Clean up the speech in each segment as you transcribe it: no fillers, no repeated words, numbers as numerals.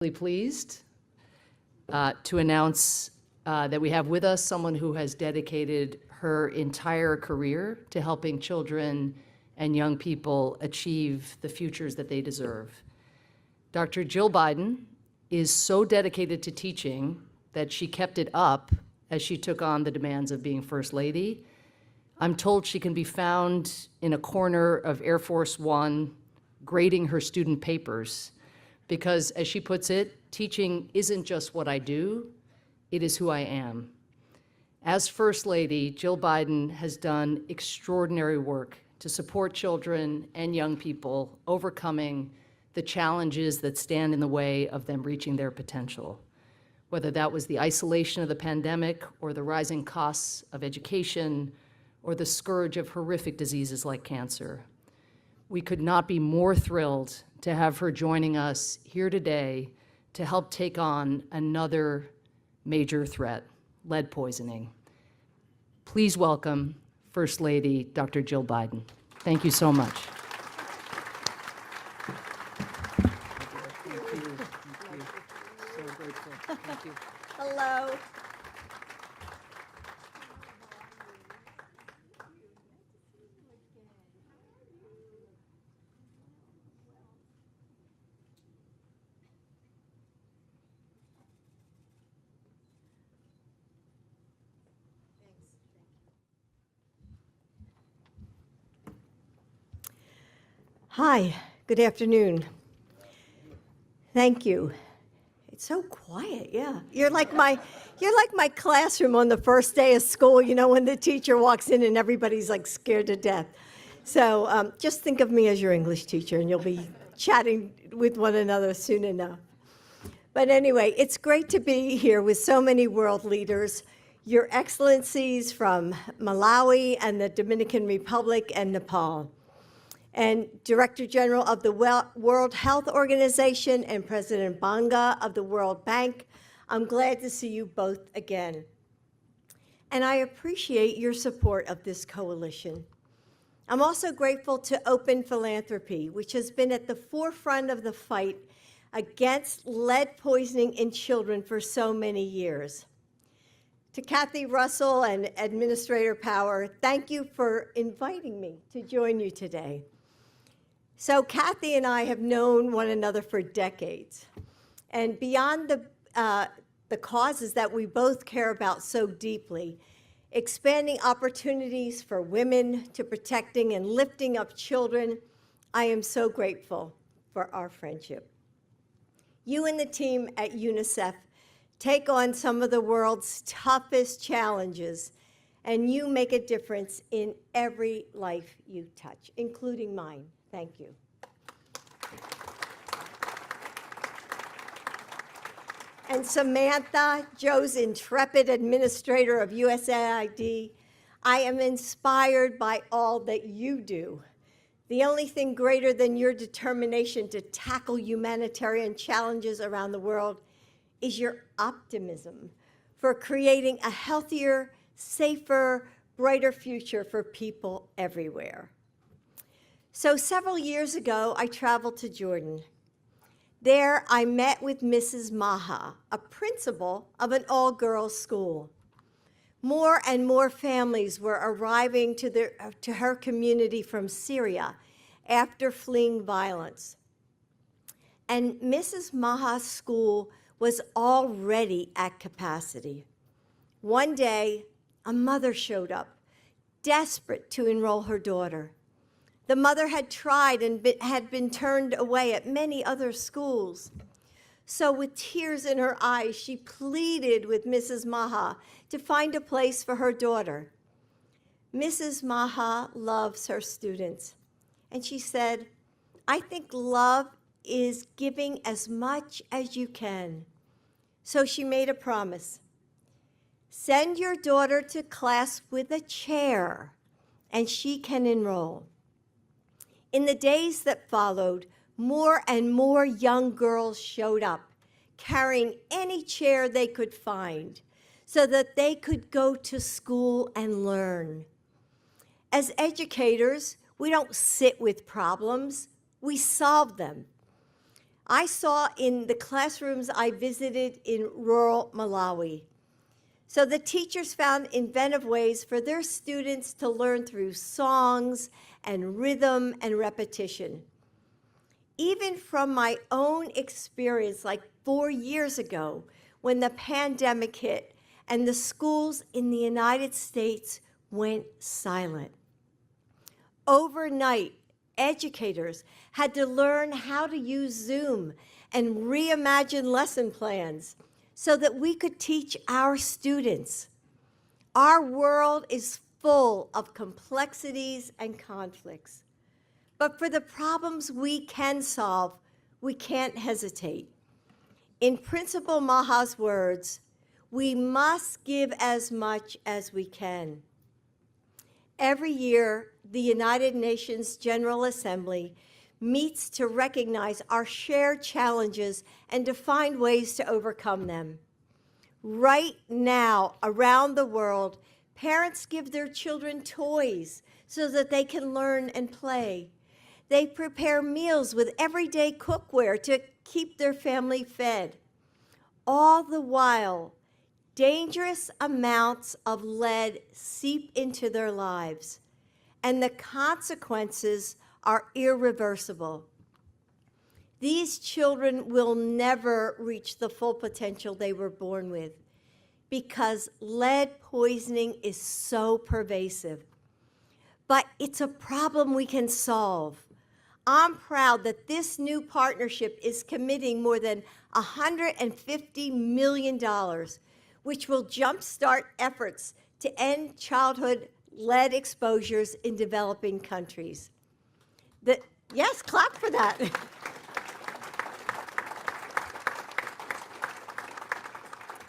Really pleased to announce that we have with us someone who has dedicated her entire career to helping children and young people achieve the futures that they deserve. Dr. Jill Biden is so dedicated to teaching that she kept it up as she took on the demands of being First Lady. I'm told she can be found in a corner of Air Force One grading her student papers because, as she puts it, teaching isn't just what I do, it is who I am. As First Lady, Jill Biden has done extraordinary work to support children and young people overcoming the challenges that stand in the way of them reaching their potential, whether that was the isolation of the pandemic or the rising costs of education or the scourge of horrific diseases like cancer. We could not be more thrilled to have her joining us here today to help take on another major threat, lead poisoning. Please welcome First Lady Dr. Jill Biden. Thank you so much. Thank you. So grateful. Thank you. Hello. Hi, good afternoon. Thank you. It's so quiet, yeah. You're like my classroom on the first day of school, you know, when the teacher walks in and everybody's like scared to death. So just think of me as your English teacher and you'll be chatting with one another soon enough. But anyway, it's great to be here with so many world leaders, Your Excellencies from Malawi and the Dominican Republic and Nepal, and Director General of the World Health Organization and President Banga of the World Bank. I'm glad to see you both again. And I appreciate your support of this coalition. I'm also grateful to Open Philanthropy, which has been at the forefront of the fight against lead poisoning in children for so many years. To Kathy Russell and Administrator Power, thank you for inviting me to join you today. So Kathy and I have known one another for decades. And beyond the causes that we both care about so deeply, expanding opportunities for women to protecting and lifting up children, I am so grateful for our friendship. You and the team at UNICEF take on some of the world's toughest challenges, and you make a difference in every life you touch, including mine. Thank you. And Samantha, Joe's intrepid administrator of USAID, I am inspired by all that you do. The only thing greater than your determination to tackle humanitarian challenges around the world is your optimism for creating a healthier, safer, brighter future for people everywhere. So several years ago, I traveled to Jordan. There, I met with Mrs. Maha, a principal of an all-girls school. More and more families were arriving to her community from Syria after fleeing violence. And Mrs. Maha's school was already at capacity. One day, a mother showed up, desperate to enroll her daughter. The mother had tried and had been turned away at many other schools. So with tears in her eyes, she pleaded with Mrs. Maha to find a place for her daughter. Mrs. Maha loves her students. And she said, I think love is giving as much as you can. So she made a promise. Send your daughter to class with a chair, and she can enroll. In the days that followed, more and more young girls showed up, carrying any chair they could find, so that they could go to school and learn. As educators, we don't sit with problems, we solve them. I saw in the classrooms I visited in rural Malawi. So the teachers found inventive ways for their students to learn through songs and rhythm and repetition. Even from my own experience, like 4 years ago, when the pandemic hit and the schools in the United States went silent. Overnight, educators had to learn how to use Zoom and reimagine lesson plans so that we could teach our students. Our world is full of complexities and conflicts. But for the problems we can solve, we can't hesitate. In Principal Maha's words, we must give as much as we can. Every year, the United Nations General Assembly meets to recognize our shared challenges and to find ways to overcome them. Right now, around the world, parents give their children toys so that they can learn and play. They prepare meals with everyday cookware to keep their family fed. All the while, dangerous amounts of lead seep into their lives, and the consequences are irreversible. These children will never reach the full potential they were born with because lead poisoning is so pervasive. But it's a problem we can solve. I'm proud that this new partnership is committing more than $150 million, which will jumpstart efforts to end childhood lead exposures in developing countries. Yes, clap for that.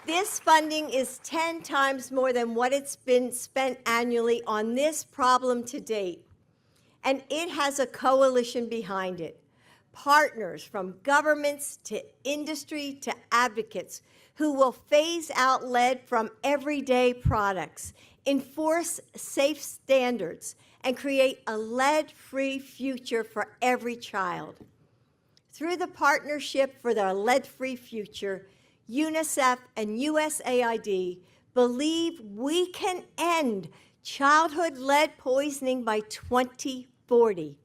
This funding is 10 times more than what it's been spent annually on this problem to date. And it has a coalition behind it. Partners from governments to industry to advocates who will phase out lead from everyday products, enforce safe standards, and create a lead-free future for every child. Through the Partnership for the Lead-Free Future, UNICEF and USAID believe we can end childhood lead poisoning by 2040.